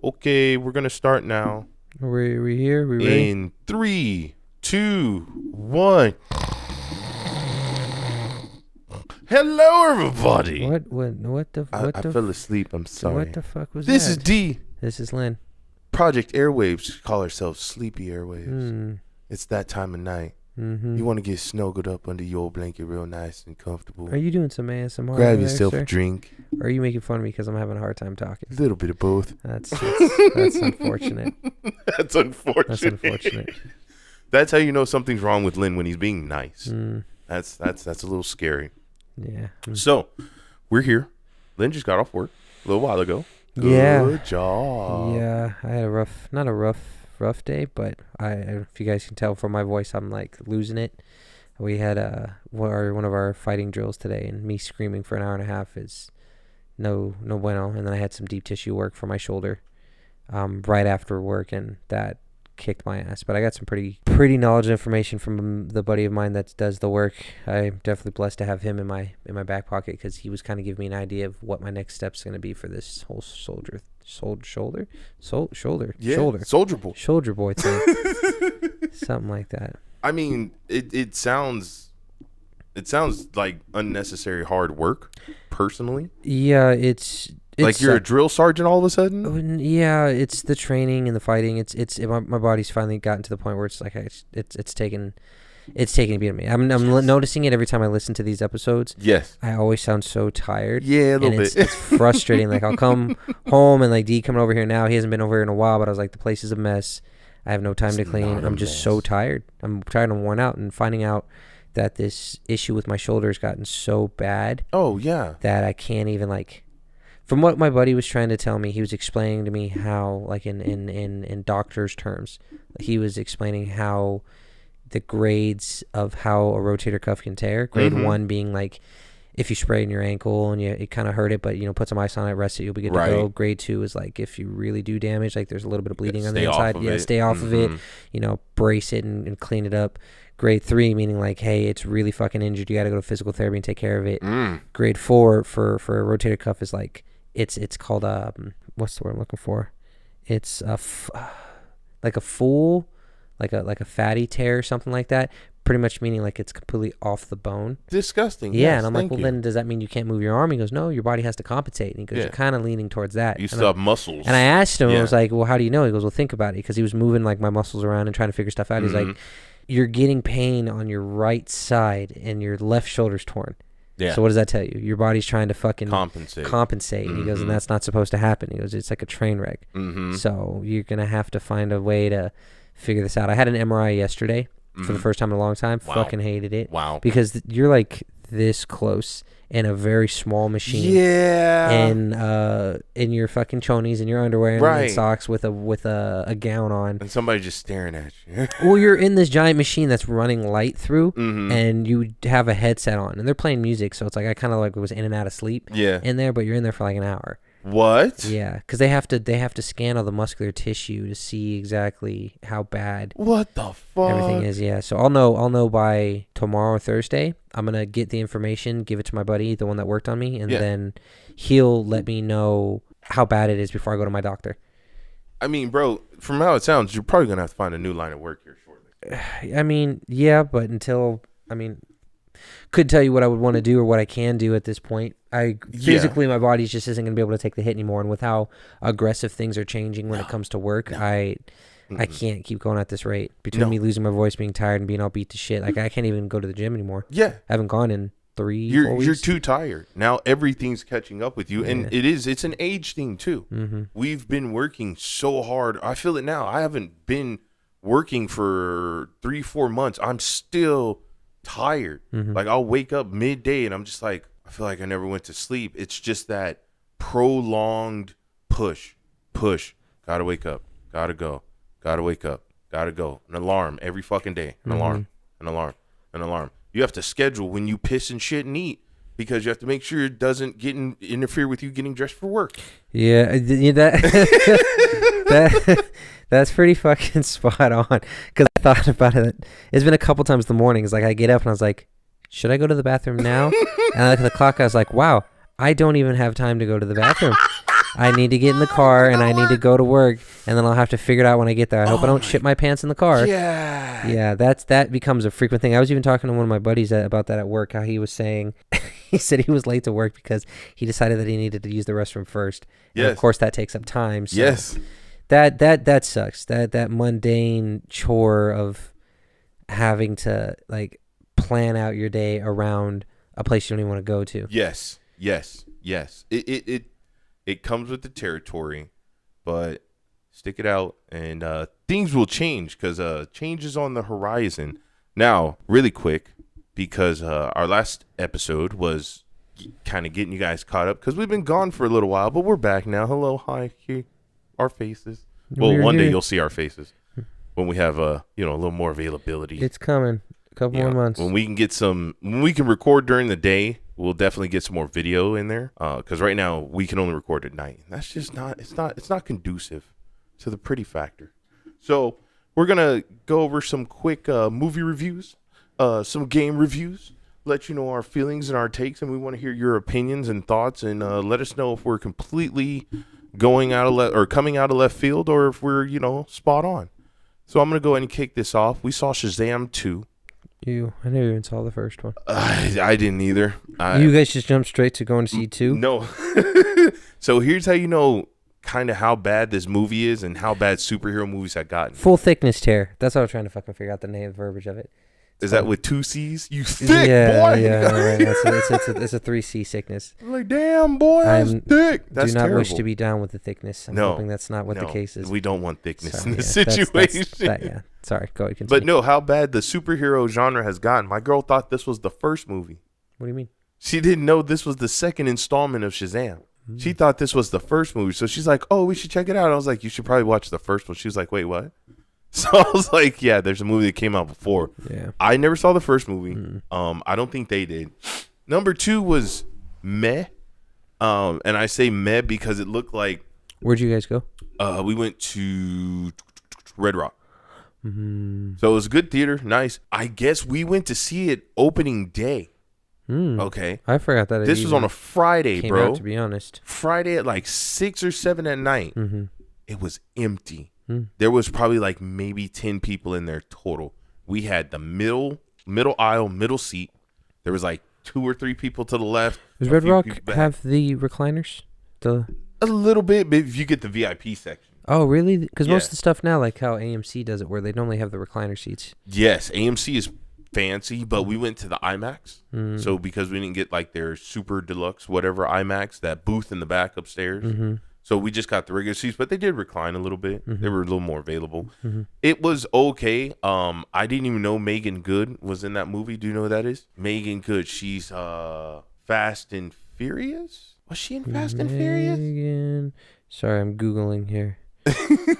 Okay, we're gonna start now. We here? We ready? In 3, 2, 1. Hello, everybody. What the? I fell asleep. I'm sorry. What the fuck was This that? is D. This is Lyn. Project Airwaves. Call ourselves Sleepy Airwaves. Mm. It's that time of night. Mm-hmm. You want to get snuggled up under your old blanket, real nice and comfortable. Are you doing some ASMR? Grab yourself a drink. Or are you making fun of me because I'm having a hard time talking? A little bit of both. That's unfortunate. That's unfortunate. That's unfortunate. That's how you know something's wrong with Lyn, when he's being nice. Mm. That's a little scary. Yeah. So, we're here. Lyn just got off work a little while ago. Yeah. Good job. Yeah. I had not a rough day, but if you guys can tell from my voice, I'm like losing it. We had one of our fighting drills today, and me screaming for an hour and a half is no bueno. And then I had some deep tissue work for my shoulder right after work, and that kicked my ass. But I got some pretty knowledge and information from the buddy of mine that does the work. I'm definitely blessed to have him in my back pocket, because he was kind of giving me an idea of what my next step's going to be for this whole shoulder soldier boy thing. Something like that. I mean, it sounds like unnecessary hard work, personally. Yeah, it's like you're a drill sergeant all of a sudden. Yeah, it's the training and the fighting. My body's finally gotten to the point where it's like it's taking a beat of me. I'm noticing it every time I listen to these episodes. Yes. I always sound so tired. Yeah, a little bit. It's frustrating. Like, I'll come home and like D coming over here now. He hasn't been over here in a while, but I was like, the place is a mess. I have no time to clean. I'm just so tired. I'm tired and worn out, and finding out that this issue with my shoulder has gotten so bad. Oh, yeah. That I can't even, like, from what my buddy was trying to tell me, he was explaining to me how, like, in doctor's terms, he was explaining how the grades of how a rotator cuff can tear. Grade 1 being like, if you spray in your ankle and it kind of hurt it, but put some ice on it, rest it, you'll be good to go. Grade 2 is like, if you really do damage, like there's a little bit of bleeding on the inside, stay off of it, brace it and clean it up. Grade 3 meaning like, hey, it's really fucking injured, you got to go to physical therapy and take care of it. Grade 4 for a rotator cuff is like, it's called what's the word I'm looking for? It's like a full, like a fatty tear or something like that. Pretty much meaning like it's completely off the bone. Disgusting. Yeah, yes, and I'm like, well, then does that mean you can't move your arm? He goes, no, your body has to compensate. And he goes, you're kind of leaning towards that. You still have muscles. And I asked him, I was like, well, how do you know? He goes, well, think about it, because he was moving like my muscles around and trying to figure stuff out. He's like, you're getting pain on your right side and your left shoulder's torn. Yeah. So what does that tell you? Your body's trying to fucking compensate. And he goes, and that's not supposed to happen. He goes, it's like a train wreck. So you're going to have to find a way to figure this out. I had an MRI yesterday. For the first time in a long time. Wow. Fucking hated it. Wow. Because you're like this close in a very small machine. Yeah. And in your fucking chonies and your underwear and socks with a gown on. And somebody just staring at you. Well, you're in this giant machine that's running light through, and you have a headset on, and they're playing music, so it's like I kind of like was in and out of sleep in there, but you're in there for like an hour. What? Yeah, because they have to scan all the muscular tissue to see exactly how bad what the fuck everything is. Yeah, so I'll know by tomorrow or Thursday. I'm gonna get the information, give it to my buddy, the one that worked on me, and then he'll let me know how bad it is before I go to my doctor. I mean, bro, from how it sounds, you're probably gonna have to find a new line of work here shortly. I mean, yeah, but couldn't tell you what I would want to do or what I can do at this point. Physically, my body just isn't going to be able to take the hit anymore. And with how aggressive things are changing when it comes to work, I can't keep going at this rate. Between me losing my voice, being tired, and being all beat to shit, like I can't even go to the gym anymore. Yeah, I haven't gone in 4 weeks. You're too tired now. Everything's catching up with you, and it's an age thing too. We've been working so hard. I feel it now. I haven't been working for 3-4 months. I'm still tired. Like I'll wake up midday and I'm just like, I feel like I never went to sleep. It's just that prolonged push. Gotta wake up, gotta go, gotta wake up, gotta go. An alarm every fucking day. An alarm. You have to schedule when you piss and shit and eat, because you have to make sure it doesn't interfere with you getting dressed for work. Yeah, that's pretty fucking spot on. Because I thought about it. It's been a couple times in the mornings. Like I get up and I was like, should I go to the bathroom now? And I look at the clock. I was like, wow, I don't even have time to go to the bathroom. I need to get in the car and I need to go to work, and then I'll have to figure it out when I get there. I hope I don't shit my pants in the car. Yeah, that becomes a frequent thing. I was even talking to one of my buddies about that at work, how he was saying, he said he was late to work because he decided that he needed to use the restroom first. Yes. And of course, that takes up time. So yes. That sucks. That mundane chore of having to like plan out your day around a place you don't even want to go to. Yes. It comes with the territory, but stick it out, and things will change because change is on the horizon. Now, really quick, because our last episode was kind of getting you guys caught up because we've been gone for a little while, but we're back now. Hello, hi, here, our faces. Well, one day you'll see our faces when we have a little more availability. It's coming. A couple more months. When we can record during the day, we'll definitely get some more video in there. Because right now we can only record at night. That's just it's not conducive to the pretty factor. So we're gonna go over some quick movie reviews, some game reviews, let you know our feelings and our takes, and we want to hear your opinions and thoughts, and let us know if we're completely coming out of left field, or if we're spot on. So I'm gonna go ahead and kick this off. We saw Shazam 2. I never even saw the first one. I didn't either. You guys just jumped straight to going to see 2? No. So here's how you know kind of how bad this movie is and how bad superhero movies have gotten. Full thickness tear. That's what I was trying to fucking figure out the name, verbiage of it. Is that with 2 C's? You thick, boy. Yeah, right. It's a 3C sickness. I'm like, damn, boy, that's thick. That's do not terrible. Wish to be down with the thickness. I'm hoping that's not what the case is. We don't want thickness in this situation. Yeah. Sorry, go ahead. Continue. But no, how bad the superhero genre has gotten. My girl thought this was the first movie. What do you mean? She didn't know this was the second installment of Shazam. She thought this was the first movie. So she's like, oh, we should check it out. I was like, you should probably watch the first one. She was like, wait, what? So I was like, yeah, there's a movie that came out before. Yeah. I never saw the first movie. I don't think they did. Number 2 was meh. And I say meh because it looked like. Where'd you guys go? We went to Red Rock. So it was a good theater. Nice. I guess we went to see it opening day. Okay. I forgot that. This was on a Friday, came bro. Out, to be honest. Friday at like 6 or 7 at night. It was empty. There was probably like maybe 10 people in there total. We had the middle aisle, middle seat. There was like 2 or 3 people to the left. Does Red Rock have the recliners? A little bit, but if you get the VIP section. Oh, really? Because most of the stuff now, like how AMC does it, where they normally have the recliner seats. Yes, AMC is fancy, but we went to the IMAX. So because we didn't get like their super deluxe, whatever IMAX, that booth in the back upstairs. So we just got the regular seats, but they did recline a little bit. They were a little more available. It was okay. I didn't even know Megan Good was in that movie. Do you know who that is? Megan Good. She's Fast and Furious. Was she in Fast and Furious? Sorry, I'm Googling here.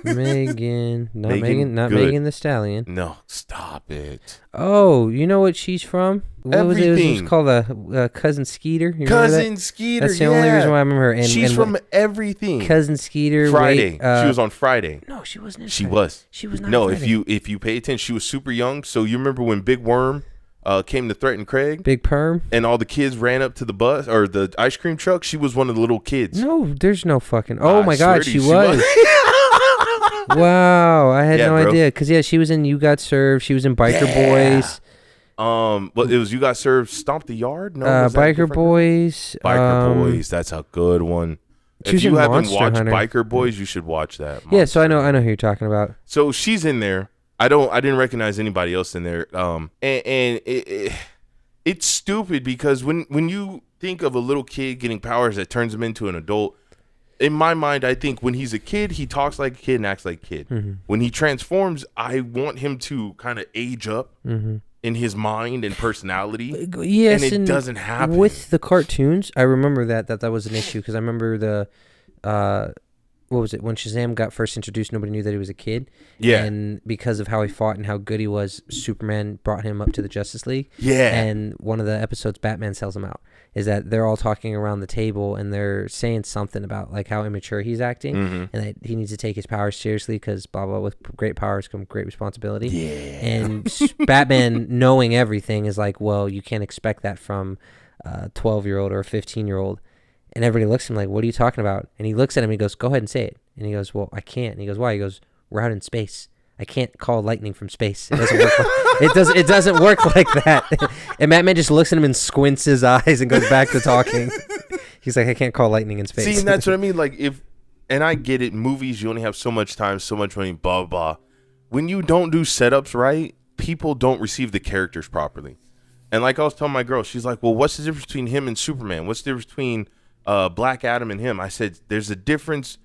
Megan. Not Good. Megan the Stallion. No, stop it. Oh, you know what she's from? What was it? It was called Cousin Skeeter. You Cousin Skeeter. That's the only reason why I remember her. And, she's from everything. Cousin Skeeter. Friday. She was on Friday. No, she wasn't. She was. She was not. No, if you pay attention, she was super young. So you remember when Big Worm came to threaten Craig? Big Perm. And all the kids ran up to the bus or the ice cream truck. She was one of the little kids. No, there's no fucking. Oh my God, she was. Wow, I had no idea. Because she was in You Got Served. She was in Biker Boys. But it was You Got Served. Stomp the Yard. No, Biker Boys. Biker Boys. That's a good one. If you haven't watched Biker Boys, you should watch that. Yeah, so I know who you're talking about. So she's in there. I didn't recognize anybody else in there. And it's stupid because when you think of a little kid getting powers that turns him into an adult. In my mind, I think when he's a kid, he talks like a kid and acts like a kid. When he transforms, I want him to kind of age up in his mind and personality. Yes, and it doesn't happen. With the cartoons, I remember that was an issue because I remember the what was it, when Shazam got first introduced, nobody knew that he was a kid. Yeah. And because of how he fought and how good he was, Superman brought him up to the Justice League. Yeah. And one of the episodes, Batman sells him out, is that they're all talking around the table and they're saying something about like how immature he's acting and that he needs to take his powers seriously because blah, blah, with great powers come great responsibility. Yeah. And Batman, knowing everything, is like, well, you can't expect that from a 12-year-old or a 15-year-old. And everybody looks at him like, what are you talking about? And he looks at him and he goes, go ahead and say it. And he goes, well, I can't. And he goes, why? He goes, we're out in space. I can't call lightning from space. It doesn't work. It doesn't work like that. And Batman just looks at him and squints his eyes and goes back to talking. He's like, I can't call lightning in space. See, and that's what I mean. Like, and I get it. Movies, you only have so much time, so much money, blah, blah. When you don't do setups right, people don't receive the characters properly. And like I was telling my girl, she's like, well, what's the difference between him and Superman? What's the difference between Black Adam and him? I said, there's a difference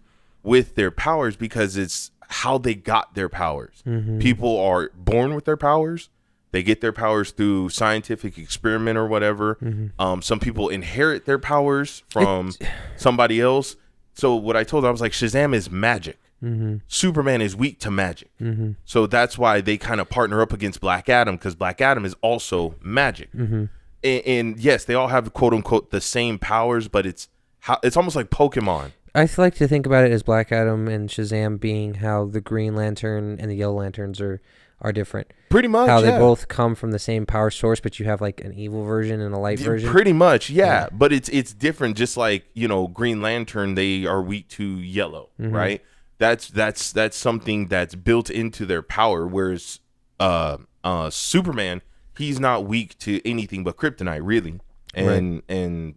with their powers because it's how they got their powers. Mm-hmm. People are born with their powers. They get their powers through scientific experiment or whatever. Mm-hmm. Some people inherit their powers from somebody else. So what I told her, I was like, Shazam is magic. Mm-hmm. Superman is weak to magic. Mm-hmm. So that's why they kind of partner up against Black Adam, because Black Adam is also magic. Mm-hmm. And yes, they all have quote unquote the same powers, but it's almost like Pokemon. I like to think about it as Black Adam and Shazam being how the Green Lantern and the Yellow Lanterns are different. Pretty much, how they both come from the same power source, but you have like an evil version and a light version. Pretty much, yeah. But it's different. Just like, you know, Green Lantern, they are weak to yellow, mm-hmm. right? That's something that's built into their power. Whereas Superman, he's not weak to anything but kryptonite, really, and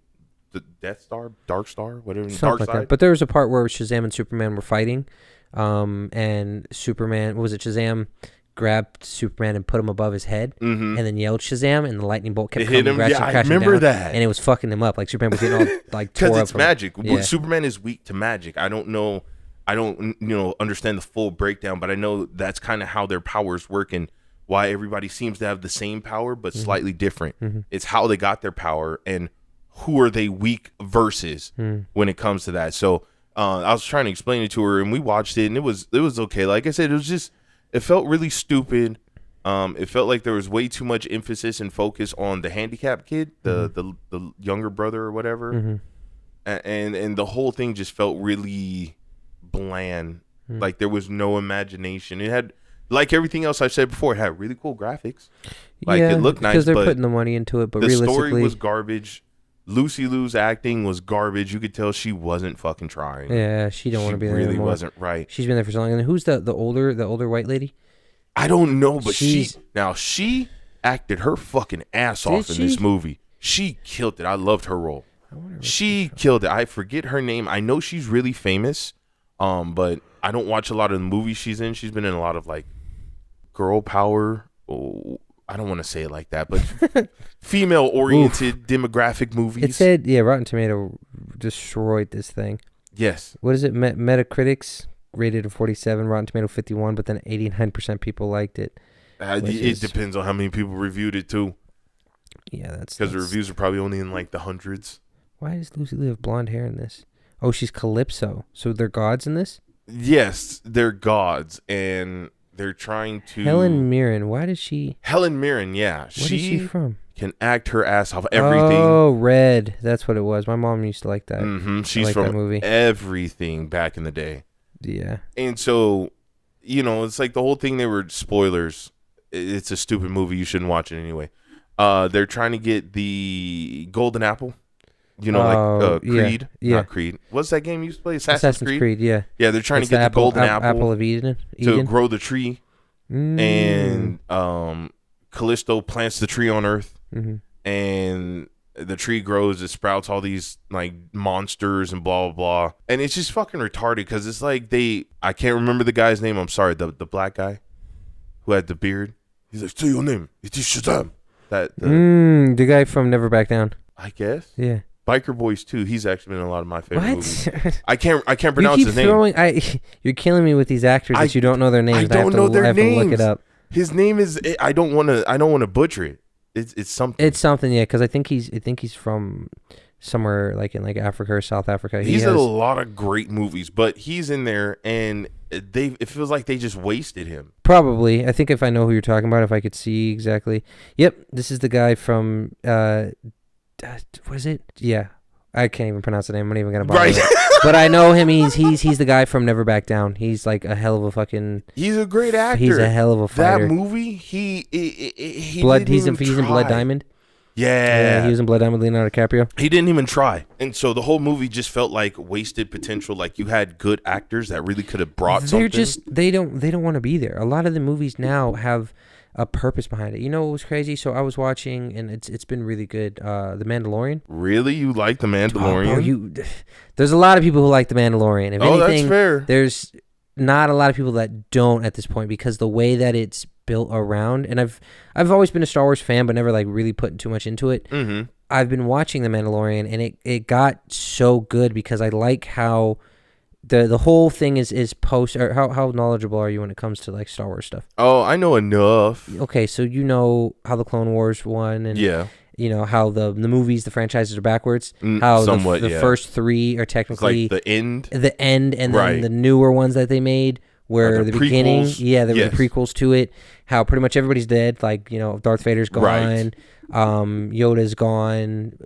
the Death Star, Dark Star, whatever, Dark like Side. That. But there was a part where Shazam and Superman were fighting, and Superman, what was it? Shazam grabbed Superman and put him above his head, mm-hmm. and then yelled Shazam, and the lightning bolt kept coming, crashing I remember down, that, and it was fucking him up. Like Superman was getting all like tore up. Because it's magic. Yeah. Superman is weak to magic. I don't understand the full breakdown, but I know that's kind of how their powers work and why everybody seems to have the same power but mm-hmm. slightly different. Mm-hmm. It's how they got their power and who are they weak versus when it comes to that. So I was trying to explain it to her, and we watched it, and it was okay. Like I said, it felt really stupid. It felt like there was way too much emphasis and focus on the handicapped kid, the younger brother or whatever, mm-hmm. and the whole thing just felt really bland. Like there was no imagination. It had, like everything else I said before, it had really cool graphics. Like it looked nice, because they're putting the money into it. But the realistically, story was garbage. Lucy Liu's acting was garbage. You could tell she wasn't fucking trying. Yeah, she don't want to be there anymore. Really wasn't right. She's been there for so long. And who's the older white lady? I don't know, but she acted her fucking ass off in this movie. She killed it. I loved her role. She killed it. I forget her name. I know she's really famous, but I don't watch a lot of the movies she's in. She's been in a lot of like girl power. Oh, I don't want to say it like that, but female-oriented demographic movies. It said, Rotten Tomato destroyed this thing. Yes. What is it? Metacritic's rated a 47, Rotten Tomato 51, but then 89% people liked it. It depends on how many people reviewed it, too. Yeah, that's... Because the reviews are probably only in, like, the hundreds. Why does Lucy Liu have blonde hair in this? Oh, she's Calypso. So they're gods in this? Yes, they're gods, and... They're trying to... Helen Mirren. Why did she... Helen Mirren, yeah. Where is she from? Can act her ass off everything. Oh, Red. That's what it was. My mom used to like that. Mm-hmm. She's from that movie. Everything back in the day. Yeah. And so, it's like the whole thing, they were spoilers. It's a stupid movie. You shouldn't watch it anyway. They're trying to get the Golden Apple. Creed. Yeah. Not Creed. What's that game you used to play? Assassin's Creed. Yeah. Yeah, they're trying to get the Golden Apple of Eden to grow the tree. And Callisto plants the tree on Earth. Mm-hmm. And the tree grows. It sprouts all these like monsters and blah, blah, blah. And it's just fucking retarded because it's like I can't remember the guy's name. I'm sorry. The black guy who had the beard. He's like, say your name. It is Shazam. The guy from Never Back Down. I guess. Yeah. Biker Boys 2. He's actually been in a lot of my favorite movies. I can't pronounce his name. You're killing me with these actors that you don't know their names. I don't know their names. I have to look it up. His name is. I don't want to butcher it. It's something. It's something, yeah. Because I think he's from somewhere like in like Africa or South Africa. He's in a lot of great movies, but he's in there, and it feels like they just wasted him. Probably. I think if I know who you're talking about, if I could see exactly. Yep, this is the guy from. What is it? Yeah, I can't even pronounce the name. I'm not even gonna bother. Right. But I know him. He's the guy from Never Back Down. He's like a hell of a fucking. He's a great actor. He's a hell of a fighter. That movie, he Blood. He's in Blood Diamond. Yeah. He was in Blood Diamond with Leonardo DiCaprio. He didn't even try. And so the whole movie just felt like wasted potential. Like you had good actors that really could have brought something. They don't want to be there. A lot of the movies now have a purpose behind it. You know what was crazy? So I was watching, and it's been really good. The Mandalorian. Really, you like The Mandalorian? There's a lot of people who like The Mandalorian. If anything, that's fair. There's not a lot of people that don't at this point because the way that it's built around, and I've always been a Star Wars fan, but never like really putting too much into it. Mm-hmm. I've been watching The Mandalorian, and it got so good because I like how the whole thing is post, or how knowledgeable are you when it comes to like Star Wars stuff? Oh, I know enough. Okay, so you know how the Clone Wars won, and you know how the movies, the franchises are backwards. How somewhat, the first three are technically it's like the end, and then the newer ones that they made were the beginning. Yeah, they were the prequels to it. How pretty much everybody's dead. Like, you know, Darth Vader's gone. Right. Yoda's gone.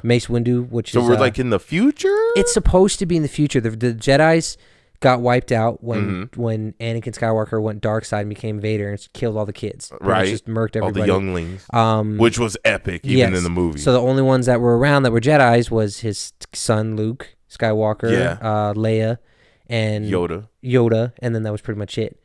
Mace Windu, which so is... we're like in the future? It's supposed to be in the future. The Jedis got wiped out when Anakin Skywalker went dark side and became Vader and killed all the kids. Right. Just murked everybody. All the younglings. Which was epic, even in the movie. So the only ones that were around that were Jedis was his son, Luke Skywalker, Leia, and Yoda, and then that was pretty much it.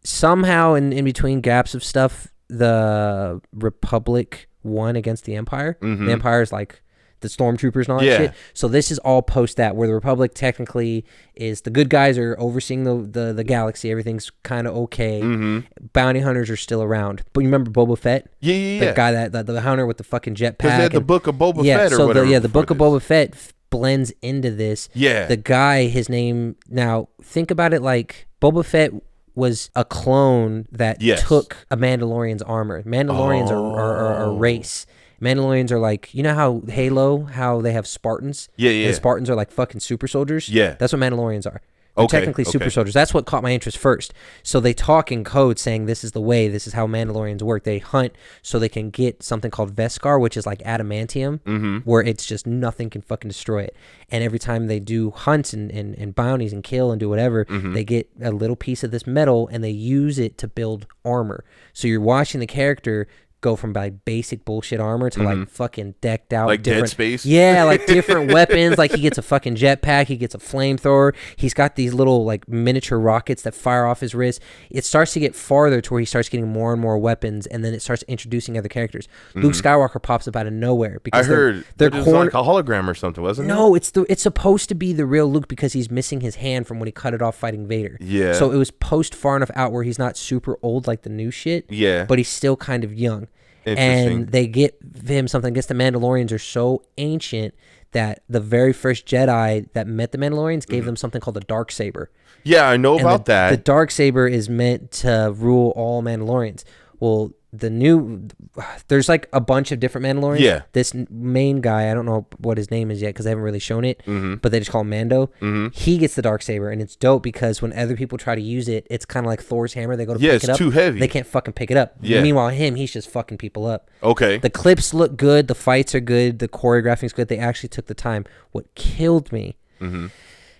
Somehow in between gaps of stuff, the Republic won against the Empire. The Empire is like the stormtroopers and all that shit. So this is all post that, where the Republic technically is the good guys are overseeing the galaxy. Everything's kind of okay. Bounty hunters are still around. But you remember Boba Fett? The guy that the hunter with the fucking jetpack. Because they had the Book of Boba Fett or whatever. The Book of Boba Fett blends into this. The guy, his name, now think about it like Boba Fett was a clone that took a Mandalorian's armor. Mandalorians are a race. Mandalorians are like, you know how Halo, how they have Spartans? And Spartans are like fucking super soldiers? That's what Mandalorians are. They're technically super soldiers. That's what caught my interest first. So they talk in code saying this is the way, this is how Mandalorians work. They hunt so they can get something called Veskar, which is like adamantium, where it's just nothing can fucking destroy it. And every time they do hunts and bounties and kill and do whatever, they get a little piece of this metal and they use it to build armor. So you're watching the character go from like basic bullshit armor to like fucking decked out, like different Dead Space. Like different weapons. Like he gets a fucking jetpack, he gets a flamethrower, he's got these little like miniature rockets that fire off his wrist. It starts to get farther to where he starts getting more and more weapons, and then it starts introducing other characters. Luke Skywalker pops up out of nowhere because I heard they're like a hologram or something, wasn't it? No, it's supposed to be the real Luke because he's missing his hand from when he cut it off fighting Vader. So it was post far enough out where he's not super old like the new shit. But he's still kind of young. And they get him something. I guess the Mandalorians are so ancient that the very first Jedi that met the Mandalorians gave them something called the Darksaber. I know about that. The Darksaber is meant to rule all Mandalorians. Well, there's like a bunch of different Mandalorians. This main guy, I don't know what his name is yet because they haven't really shown it, but they just call him Mando. He gets the Darksaber, and it's dope because when other people try to use it, it's kind of like Thor's hammer. They go to pick it up. It's too heavy. They can't fucking pick it up. Meanwhile, he's just fucking people up. The clips look good. The fights are good. The choreographing's good. They actually took the time. What killed me,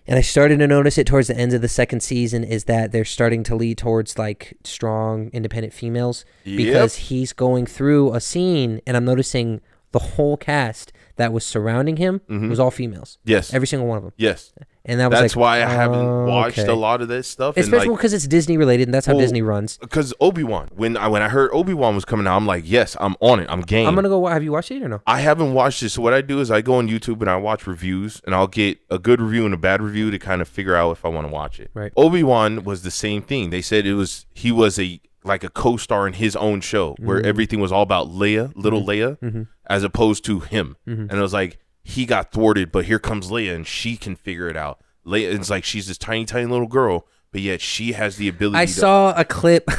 and I started to notice it towards the end of the second season, is that they're starting to lead towards like strong, independent females because he's going through a scene, and I'm noticing the whole cast that was surrounding him was all females. Every single one of them. And that's why I haven't watched a lot of this stuff. Especially because it's Disney related, and that's how Disney runs. Because Obi-Wan, when I heard Obi-Wan was coming out, I'm like, yes, I'm on it. I'm game. I'm gonna go. Have you watched it or no? I haven't watched it. So what I do is I go on YouTube and I watch reviews, and I'll get a good review and a bad review to kind of figure out if I want to watch it. Right. Obi-Wan was the same thing. They said he was a co-star in his own show where everything was all about Leia, little Leia, as opposed to him. And it was like he got thwarted, but here comes Leia, and she can figure it out. Leia, it's like she's this tiny little girl, but yet she has the ability. I saw a clip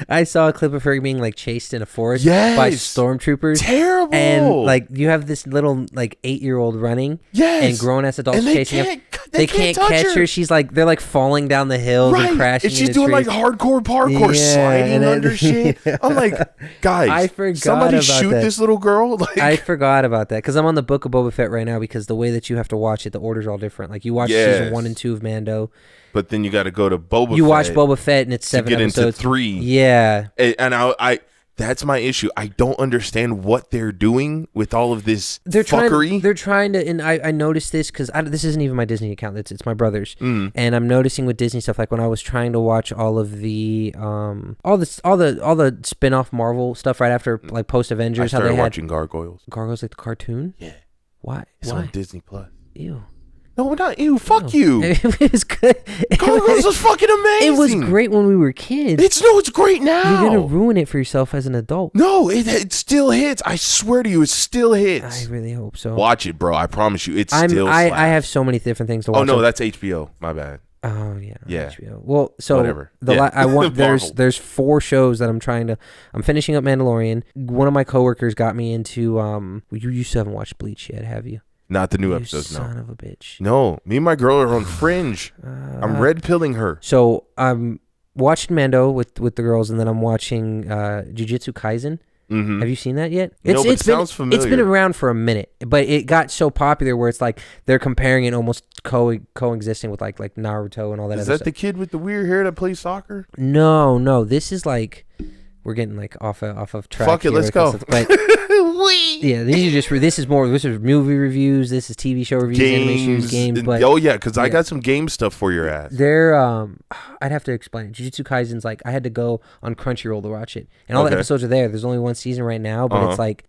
I saw a clip of her being like chased in a forest by stormtroopers. Terrible. And like you have this little like 8-year-old running. And grown ass adults chasing her. They can't catch her. She's like, they're like falling down the hills and crashing. And she's doing like hardcore parkour, sliding under shit. I'm like, guys, I forgot somebody about shoot that. this little girl. Like, I forgot about that because I'm on the Book of Boba Fett right now because the way that you have to watch it, the order's all different. Like you watch season 1 and 2 of Mando. But then you got to go to Boba Fett. You watch Boba Fett and it's 7 to get episodes. into 3. Yeah. And That's my issue. I don't understand what they're doing with all of this fuckery. They're trying to, and I noticed this because this isn't even my Disney account. It's my brother's, and I'm noticing with Disney stuff, like when I was trying to watch all of the all the spin-off Marvel stuff right after like post Avengers. I started watching Gargoyles. Gargoyles, like the cartoon. Yeah. Why? It's on Disney Plus. Ew. No, not ew. Fuck you. It was good. Gargoyles was fucking amazing. It was great when we were kids. It's great now. You're gonna ruin it for yourself as an adult. No, it still hits. I swear to you, it still hits. I really hope so. Watch it, bro. I promise you, it's still. I have so many different things to watch. Oh no, that's HBO. My bad. Oh yeah. Yeah. HBO. Well, so whatever. I want there's 4 shows that I'm finishing up Mandalorian. One of my coworkers got me into you still haven't watched Bleach yet, have you? Not the new episodes, no. Son of a bitch. No, me and my girl are on Fringe. I'm red pilling her. So I'm watching Mando with the girls, and then I'm watching Jujutsu Kaisen. Mm-hmm. Have you seen that yet? It sounds familiar. It's been around for a minute, but it got so popular where it's like they're comparing it almost coexisting with like Naruto and all that. Is other that stuff. the kid with the weird hair that plays soccer? No. This is like we're getting like off of track. Fuck it, let's go. But yeah, this is movie reviews. This is TV show reviews, animation games. But because I got some game stuff for your ass. They're I'd have to explain it. Jujutsu Kaisen's like I had to go on Crunchyroll to watch it, and all the episodes are there. There's only one season right now, but it's like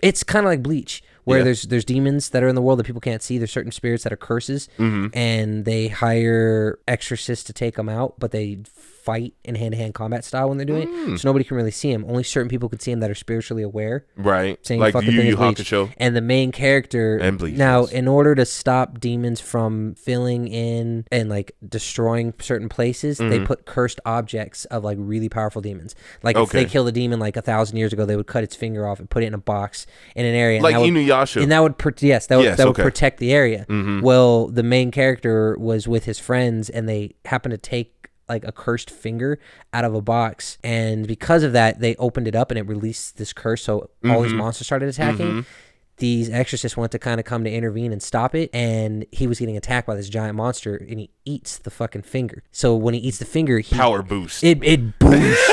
it's kind of like Bleach. Where there's demons that are in the world that people can't see. There's certain spirits that are curses, and they hire exorcists to take them out, but they fight in hand-to-hand combat style when they're doing it, so nobody can really see them. Only certain people can see them that are spiritually aware. Right, saying like fucking Yu thing Yu is Bleach. Hakusho. And the main character and Bleach. Now, in order to stop demons from filling in and like destroying certain places, they put cursed objects of like really powerful demons. Like if they killed a demon like 1,000 years ago, they would cut its finger off and put it in a box in an area, like Inuyasha. And that would would protect the area. Well, the main character was with his friends, and they happened to take like a cursed finger out of a box, and because of that, they opened it up and it released this curse. So all these monsters started attacking. These exorcists went to kind of come to intervene and stop it, and he was getting attacked by this giant monster, and he eats the fucking finger. So when he eats the finger, power boost. It boosts.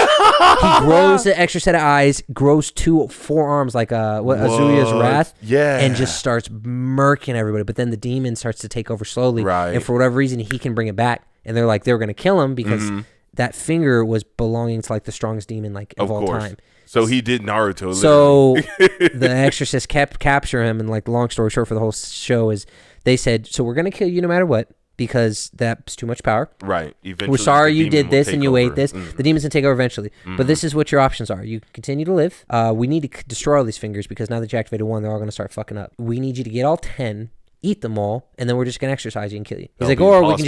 He grows the extra set of eyes, grows 2 forearms like Azuya's Wrath, and just starts murking everybody. But then the demon starts to take over slowly, and for whatever reason, he can bring it back. And they're like, they were going to kill him because that finger was belonging to like the strongest demon like of all time. So he did Naruto. So the exorcist kept capture him, and like the long story short for the whole show is they said, so we're going to kill you no matter what, because that's too much power. Right. Eventually, we're sorry you did this and you ate this. The demon's going to take over eventually. But this is what your options are. You continue to live. We need to destroy all these fingers because now that you activated 1, they're all going to start fucking up. We need you to get all 10. Eat them all, and then we're just gonna exercise you and kill you. He's like, or we can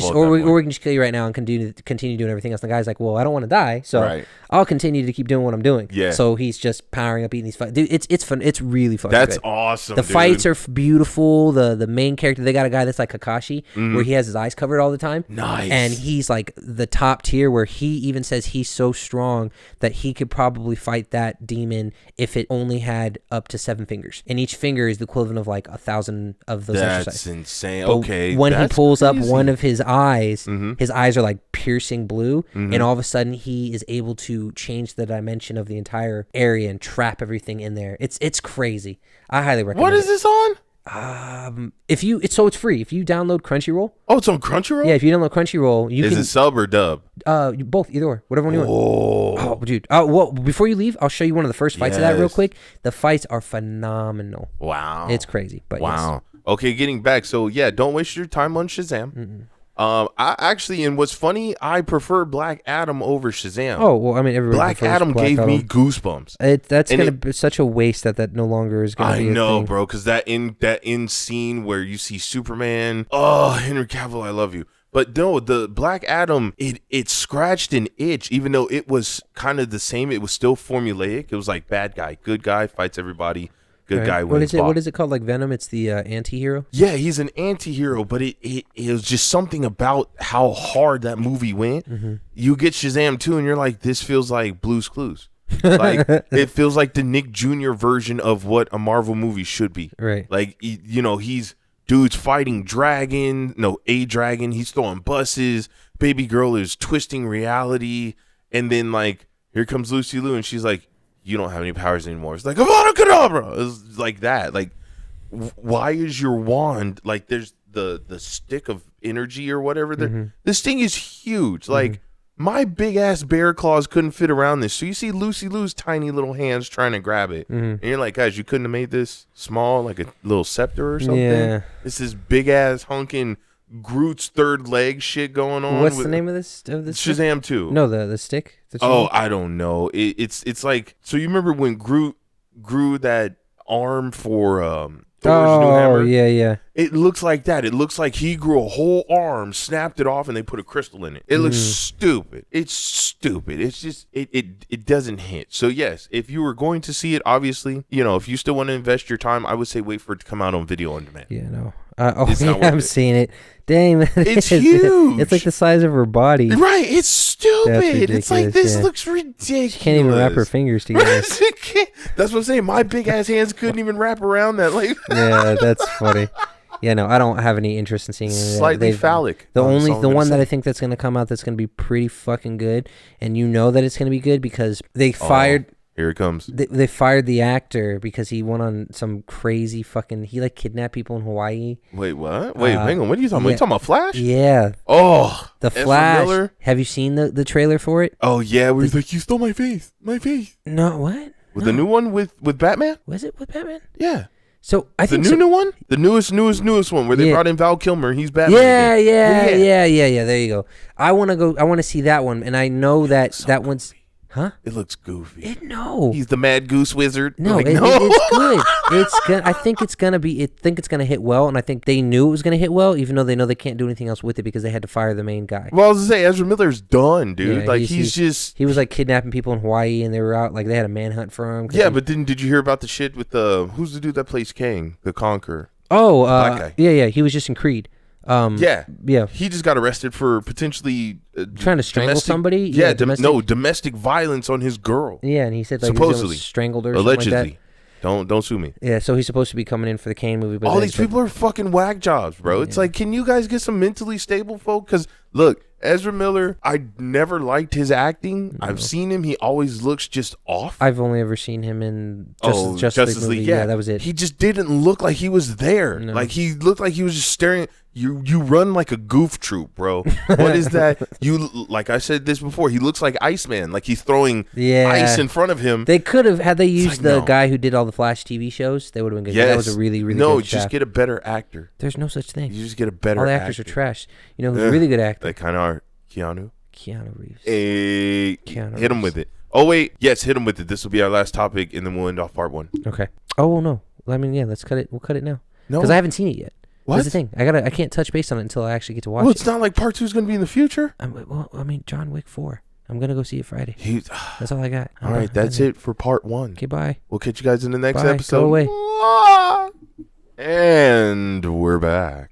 just kill you right now and continue doing everything else. And the guy's like, well, I don't want to die, so I'll continue to keep doing what I'm doing. Yeah. So he's just powering up, eating these fights. Dude, it's fun. It's really fucking That's good. awesome. The fights are beautiful. The main character, they got a guy that's like Kakashi, where he has his eyes covered all the time. Nice. And he's like the top tier, where he even says he's so strong that he could probably fight that demon if it only had up to 7 fingers, and each finger is the equivalent of like 1,000 of those exercises. That's insane. But okay. When he pulls up one of his eyes, his eyes are like piercing blue, and all of a sudden he is able to change the dimension of the entire area and trap everything in there. It's crazy. I highly recommend. What is this on? It's free. If you download Crunchyroll. Oh, it's on Crunchyroll? Yeah, if you download Crunchyroll, you can. Is it sub or dub? Both, either or, whatever one you want. Oh, dude. Well, before you leave, I'll show you one of the first fights of that real quick. The fights are phenomenal. Wow. It's crazy, but wow. Yes. Okay, getting back. So yeah, don't waste your time on Shazam. I actually, and what's funny, I prefer Black Adam over Shazam. Oh well, I mean, everybody. Black Adam gave me goosebumps. That's gonna be such a waste that no longer is gonna be. I know, bro, because that in scene where you see Superman. Oh, Henry Cavill, I love you. But no, the Black Adam, it scratched an itch, even though it was kind of the same. It was still formulaic. It was like bad guy, good guy, fights everybody. Good guy wins. What is it called? Like Venom? It's the anti-hero? Yeah, he's an anti-hero, but it was just something about how hard that movie went. You get Shazam 2 and you're like, this feels like Blue's Clues. Like it feels like the Nick Jr. version of what a Marvel movie should be. Right. Like, he's dude's fighting a dragon. He's throwing buses. Baby girl is twisting reality. And then like, Here comes Lucy Liu, and she's like, you don't have any powers anymore. It's like, Avada Kedavra. It's like that. Like, why is your wand, like, there's the stick of energy or whatever. This thing is huge. Like, my big-ass bear claws couldn't fit around this. So you see Lucy Liu's tiny little hands trying to grab it. And you're like, guys, you couldn't have made this small, like a little scepter or something? Yeah. It's this big-ass hunking Groot's third leg shit going on. What's the name of this? Shazam 2. No, the stick. I don't know. It's like, so you remember when Groot grew that arm for Thor's new hammer? Yeah. It looks like that. It looks like he grew a whole arm, snapped it off, and they put a crystal in it. It looks stupid. It's stupid. It's just it doesn't hit. So yes, if you were going to see it, obviously, if you still want to invest your time, I would say wait for it to come out on video on demand. Yeah, no. I'm seeing it. Dang, it's huge. It's like the size of her body. Right, it's stupid. It's like, this looks ridiculous. She can't even wrap her fingers together. That's what I'm saying. My big ass hands couldn't even wrap around that. Like, yeah, that's funny. Yeah, no, I don't have any interest in seeing it. Slightly phallic. The one that I think that's going to come out that's going to be pretty fucking good, and you know that it's going to be good because they fired. Here it comes. They fired the actor because he went on some crazy fucking. He kidnapped people in Hawaii. Wait, what? Wait, hang on. What are you talking about? You talking about Flash? Yeah. Oh, the Flash. Miller? Have you seen the trailer for it? Oh yeah, where he's like, you stole my face, No, what? With the new one with Batman? Was it with Batman? Yeah. So I think the new one, the newest one where they brought in Val Kilmer. He's Batman. Yeah. There you go. I want to see that one, and I know that one's. Huh? It looks goofy. No. He's the Mad Goose Wizard. No, it's good. I think it's gonna hit well, and I think they knew it was gonna hit well, even though they know they can't do anything else with it because they had to fire the main guy. Well, I was gonna say Ezra Miller's done, dude. Yeah, he was like kidnapping people in Hawaii, and they were out like they had a manhunt for him. Yeah, but did you hear about the shit with who's the dude that plays Kang, the Conqueror? Oh, black guy. Yeah. He was just in Creed. Yeah. He just got arrested for potentially trying to strangle somebody. Yeah, domestic violence on his girl. Yeah, and he said supposedly he strangled her. Allegedly. Like that. Don't sue me. Yeah, so he's supposed to be coming in for the Kane movie. But all these people are fucking whack jobs, bro. It's like, can you guys get some mentally stable folk? Because look, Ezra Miller, I never liked his acting. No. I've seen him. He always looks just off. I've only ever seen him in Justice League. Yeah, that was it. He just didn't look like he was there. No. Like, he looked like he was just staring. You run like a goof troop, bro. What is that? Like I said this before, he looks like Iceman. Like he's throwing ice in front of him. They could have, had they used the guy who did all the Flash TV shows, they would have been good. Yes. That was a really, really good No, just get a better actor. There's no such thing. You just get a better actor. All the actors are trash. You know who's a really good actor? They kind of are. Keanu Reeves. Hit him with it. Oh, wait. Yes, hit him with it. This will be our last topic, and then we'll end off part 1. Okay. Oh, no. I mean, yeah, let's cut it. We'll cut it now. No. Because I haven't seen it yet. What? That's the thing. I can't touch base on it until I actually get to watch it. Well, it's not like part 2 is going to be in the future. John Wick 4. I'm going to go see it Friday. That's all I got. All right, that's it for part 1. Okay, bye. We'll catch you guys in the next episode. Go away. And we're back.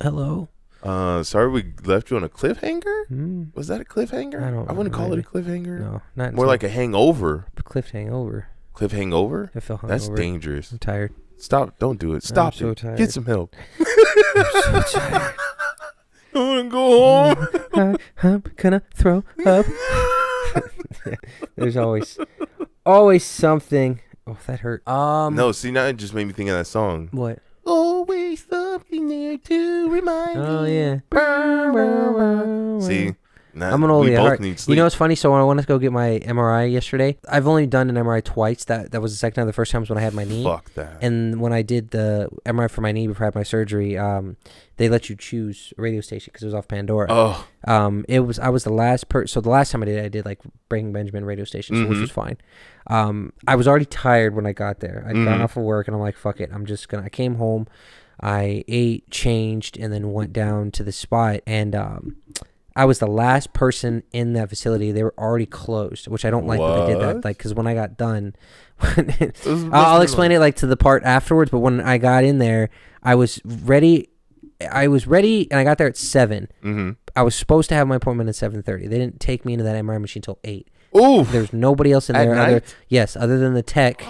Hello. Sorry we left you on a cliffhanger? Was that a cliffhanger? I wouldn't call it a cliffhanger. No, not more like a hangover. Cliff hangover. Cliff hangover? I feel hungover. That's dangerous. I'm tired. Stop. Don't do it. Stop it. So tired. Get some help. I'm so tired. I want to go home. I'm gonna throw up. There's always something. Oh, that hurt. No, see, now it just made me think of that song. What? Always something there to remind me. Oh, yeah. See? I'm an oldie. Both need sleep. You know what's funny? So when I went to go get my MRI yesterday, I've only done an MRI twice. That was the second time. The first time was when I had my knee. Fuck that. And when I did the MRI for my knee before I had my surgery, they let you choose a radio station because it was off Pandora. Oh. I was the last person. So the last time I did like Breaking Benjamin radio station, which was fine. I was already tired when I got there. I'd gotten off of work and I'm like, fuck it. I came home, I ate, changed, and then went down to the spot and I was the last person in that facility. They were already closed, which I don't like that they did that. Like, because when I got done, I'll explain it like to the part afterwards. But when I got in there, I was ready, and I got there at 7. Mm-hmm. I was supposed to have my appointment at 7:30. They didn't take me into that MRI machine until 8. Ooh, there's nobody else in there. Night? Other than the tech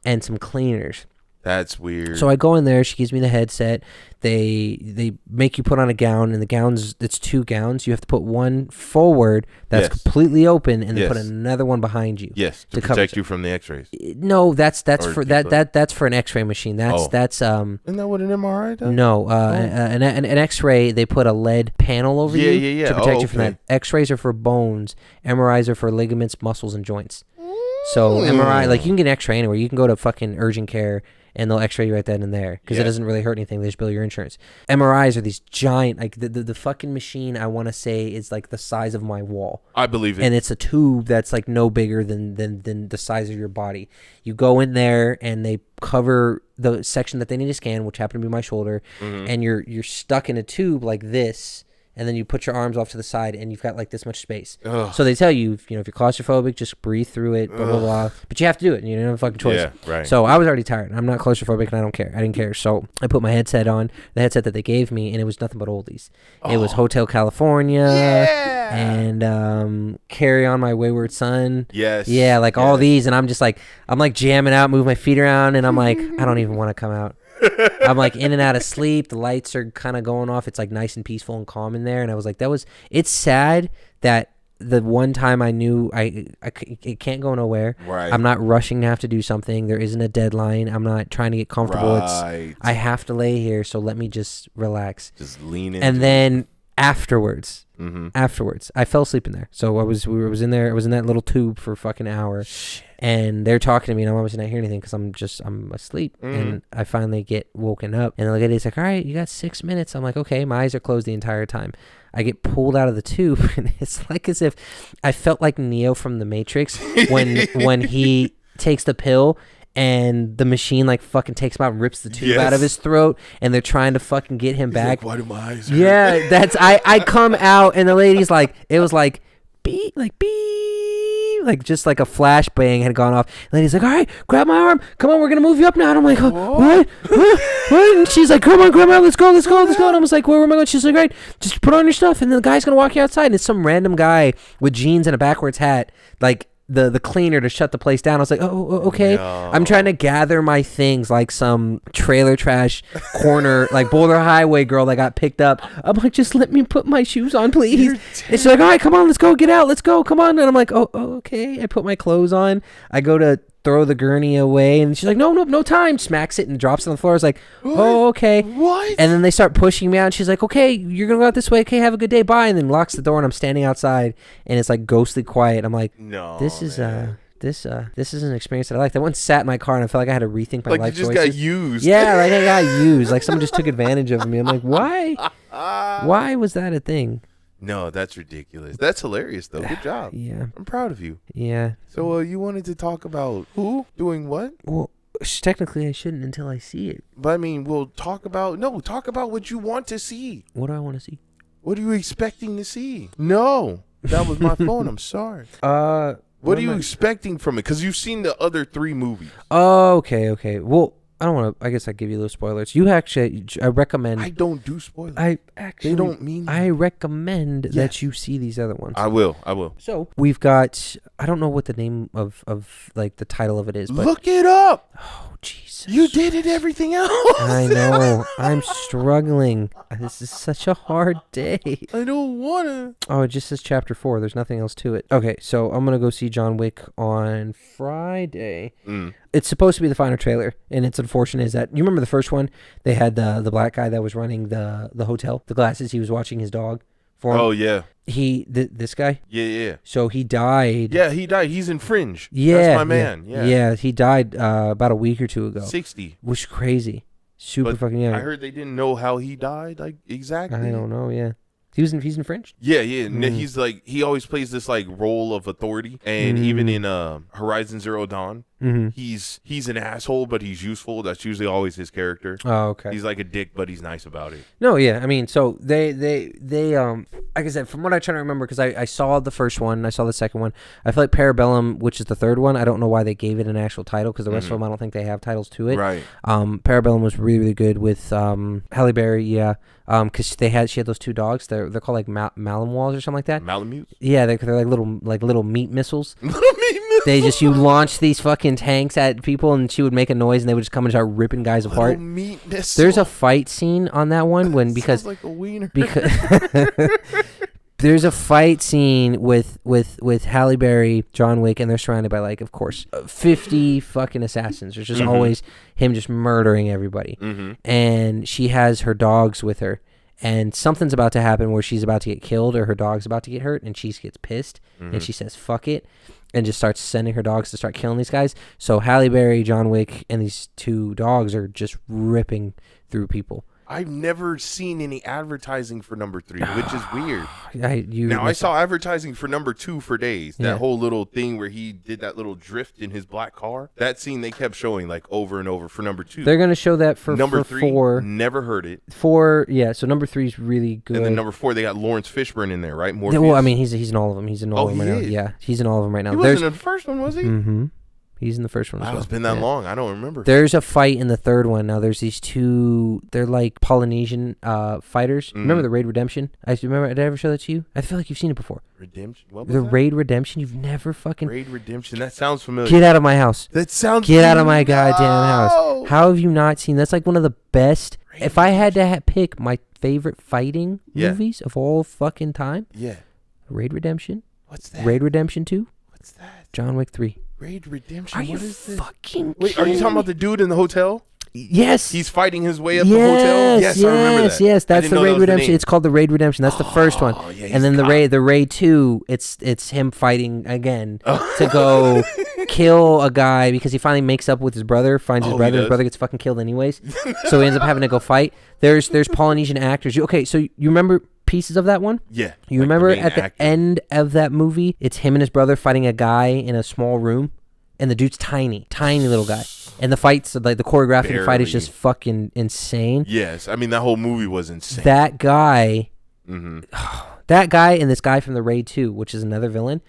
and some cleaners. That's weird. So I go in there. She gives me the headset. They make you put on a gown, and the gowns, it's 2 gowns. You have to put one forward that's completely open, and then put another one behind you. Yes, to protect you from the X-rays. No, that's for that's for an X-ray machine. That's Isn't that what an MRI does? No, an X-ray, they put a lead panel over you to protect you from that. X-rays are for bones. MRIs are for ligaments, muscles, and joints. So MRI, like you can get an X-ray anywhere. You can go to fucking urgent care and they'll X-ray you right then and there because it doesn't really hurt anything. They just bill your insurance. MRIs are these giant, like the fucking machine, I want to say is like the size of my wall. I believe it. And it's a tube that's like no bigger than the size of your body. You go in there and they cover the section that they need to scan, which happened to be my shoulder, and you're stuck in a tube like this. And then you put your arms off to the side, and you've got like this much space. Ugh. So they tell you, if you're claustrophobic, just breathe through it, blah, blah, blah. But you have to do it, and you don't have a fucking choice. Yeah, right. So I was already tired. I'm not claustrophobic, and I don't care. I didn't care. So I put my headset on, the headset that they gave me, and it was nothing but oldies. It was Hotel California and Carry On My Wayward Son. Yes. Yeah, like all these, and I'm just like, I'm like jamming out, move my feet around, and I'm like, I don't even want to come out. I'm like in and out of sleep. The lights are kind of going off. It's like nice and peaceful and calm in there. And I was like, it's sad that the one time I knew it can't go nowhere. Right. I'm not rushing to have to do something. There isn't a deadline. I'm not trying to get comfortable. Right. I have to lay here. So let me just relax. Just lean in. And then afterwards, I fell asleep in there. So I was in there. I was in that little tube for a fucking hour. Shit. And they're talking to me, and I'm obviously not hearing anything because I'm asleep. And I finally get woken up, and the lady's like, "All right, you got 6 minutes." I'm like, "Okay." My eyes are closed the entire time. I get pulled out of the tube, and it's like as if I felt like Neo from the Matrix when he takes the pill. And the machine like fucking takes him out and rips the tube out of his throat, and they're trying to fucking get him back. Like, why do my eyes hurt? Yeah, that's I come out, and the lady's like, it was like beep, like just like a flashbang had gone off. The lady's like, "All right, grab my arm, come on, we're gonna move you up now." And I'm like, what? And she's like, "Come on, grab my arm, let's go." And I was like, "Where am I going?" She's like, "Right, just put on your stuff." And then the guy's gonna walk you outside, and it's some random guy with jeans and a backwards hat, like the cleaner to shut the place down. I was like, oh, okay. No. I'm trying to gather my things like some trailer trash corner, like Boulder Highway girl that got picked up. I'm like, just let me put my shoes on, please. And she's like, "All right, come on, let's go, get out, let's go, come on." And I'm like, oh, okay. I put my clothes on. I go to throw the gurney away, and she's like, no time. Smacks it and drops it on the floor. I was like, oh, okay. What? And then they start pushing me out, and she's like, "Okay, you're gonna go out this way. Okay, have a good day, bye." And then locks the door, and I'm standing outside, and it's like ghostly quiet. I'm like, no, this is an experience that I like. That once sat in my car, and I felt like I had to rethink my life choices. Like you just got used. Yeah, like I got used. Like someone just took advantage of me. I'm like, why? Why was that a thing? No, that's ridiculous. That's hilarious, though. Good job. Yeah. I'm proud of you. Yeah. So you wanted to talk about who? Doing what? Well, technically I shouldn't until I see it. But I mean, we'll talk about what you want to see. What do I want to see? What are you expecting to see? No, that was my phone. I'm sorry. What are you expecting from it? Because you've seen the other 3 movies. Oh, okay. Well, I don't want to. I guess I give you those spoilers. You actually, I recommend. I don't do spoilers. They don't mean that. I recommend that you see these other ones. I will. So we've got. I don't know what the name of like the title of it is, but look it up. Oh Jesus! You did it. Everything else. I know. I'm struggling. This is such a hard day. I don't wanna. Oh, it just says chapter 4. There's nothing else to it. Okay, so I'm gonna go see John Wick on Friday. It's supposed to be the final trailer, and it's unfortunate is that you remember the first one? They had the black guy that was running the hotel, the glasses. He was watching his dog for him. Oh yeah. This guy. Yeah. So he died. Yeah, he died. He's in Fringe. Yeah, that's my man. Yeah, he died about a week or 2 ago. 60. Which is crazy. Super fucking young. I heard they didn't know how he died, like exactly. I don't know. Yeah. He's in French? Yeah. He's like, he always plays this like role of authority, and even in Horizon Zero Dawn, he's an asshole, but he's useful. That's usually always his character. Oh, okay. He's like a dick, but he's nice about it. No, yeah. I mean, so they like I said, from what I try to remember, because I saw the first one, I saw the second one. I feel like Parabellum, which is the third one, I don't know why they gave it an actual title, because the rest of them, I don't think they have titles to it. Right. Parabellum was really, really good with Halle Berry, yeah. Because she had those 2 dogs. They're called like Malinois or something like that. Malamutes? Yeah, they're like little meat missiles. Little meat missiles. You launch these fucking tanks at people, and she would make a noise, and they would just come and start ripping guys apart. There's a fight scene on that one because sounds like a wiener. Because there's a fight scene with Halle Berry, John Wick, and they're surrounded by, like, of course, 50 fucking assassins. There's just always him just murdering everybody. And she has her dogs with her. And something's about to happen where she's about to get killed or her dog's about to get hurt, and she gets pissed, and she says, fuck it, and just starts sending her dogs to start killing these guys. So Halle Berry, John Wick, and these two dogs are just ripping through people. I've never seen any advertising for number 3, which is weird. I saw advertising for number 2 for days. That whole little thing where he did that little drift in his black car. That scene they kept showing like over and over for number 2. They're gonna show that for number for 3. 4. Never heard it. 4, yeah. So number 3 is really good. And then number 4, they got Lawrence Fishburne in there, right? Morpheus. Well, I mean, he's in all of them. He's in all of them right now. Is? Yeah, he's in all of them right now. He wasn't in the first one, was he? Mm-hmm. He's in the first one as wow, well. It's been that long. I don't remember. There's a fight in the third one. Now, there's these two, they're like Polynesian fighters. Remember the Raid Redemption? Did I ever show that to you? I feel like you've seen it before. Redemption? What was the that? Raid Redemption? You've never fucking... Raid Redemption? That sounds familiar. Get out of my house. That sounds... Get out of my goddamn house. How have you not seen... That's like one of the best... Raid if I had to pick my favorite fighting movies of all fucking time... Yeah. Raid Redemption. What's that? Raid Redemption 2. What's that? John Wick 3. Raid Redemption. Are what you is this? fucking Wait, are you talking about the dude in the hotel? Yes. He's fighting his way up the hotel? Yes, I remember that. Yes, that's the Raid Redemption. It's called the Raid Redemption. That's the first one. Yeah, and then the Raid 2, it's him fighting again to go kill a guy because he finally makes up with his brother, finds his brother. His brother gets fucking killed anyways. So he ends up having to go fight. There's Polynesian actors. Okay, so you remember pieces of that one? Yeah. You remember at the end of that movie, it's him and his brother fighting a guy in a small room, and the dude's tiny little guy. And the fights, like the choreography of the fight is just fucking insane. Yes. I mean, that whole movie was insane. That guy, that guy and this guy from the Raid 2, which is another villain,